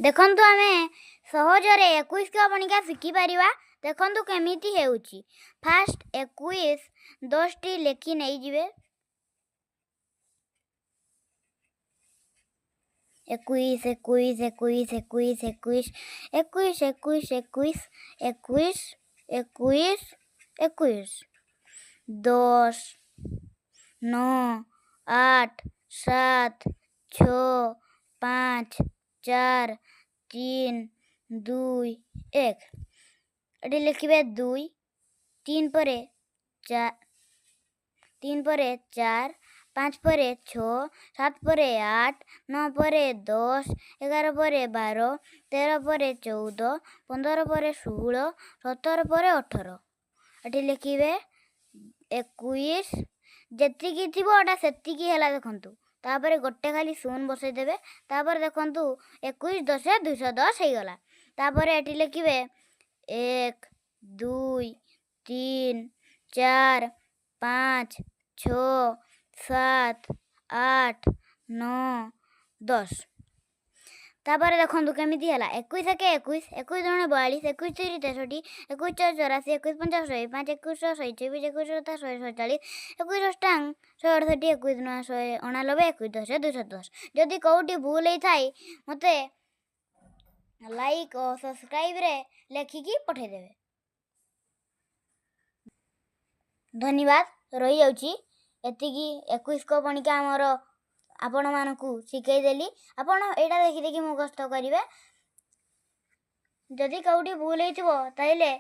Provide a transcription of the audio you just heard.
देखंतु आमे सहजरे 21 का बणिका शिखि परिबा। देखंतु केमिति हेउची। फास्ट 21 10 टी लेखि नै जिवे। 21 21 21 21 21 21 21 21 21 21 21 10 9 8 7 6 5 4 3 2 1 एटी लिखिबे 2 3 परे 4 3 परे 4 5 परे 6 7 परे 8 9 परे 10 11 परे 12 13 परे 14 15 परे 16 17 परे 18 एटी लिखिबे 21 जेतिकी थिबो ओटा सेतिकी हैला। देखंतु तापरे गोटे खाली शून बसै देबे। तापरे देखंतु 21 10 210 हे गला। तापरे एटी लिखिबे 1 2 3 4 5 6 7 8 9 10 तापरे देखंतु केमिति हैला। 21 के 21 21 दुणे 42 21 3 63 21 4 84 21 5 105 21 6 24 21 7 147 21 अष्टांग 168 21 9 189 21 10 210 जदि कोउटी भूल हे थाई मते लाइक और सब्सक्राइब रे लेखिकी पठे देबे। धन्यवाद रही जाउची। एतिकी 21 को बणिका हमर आपण मानकू शिखै देली। आपण एटा देखि देखि मुखस्थ करिवे। जदि कोउटी भूल हेथिबो ताइले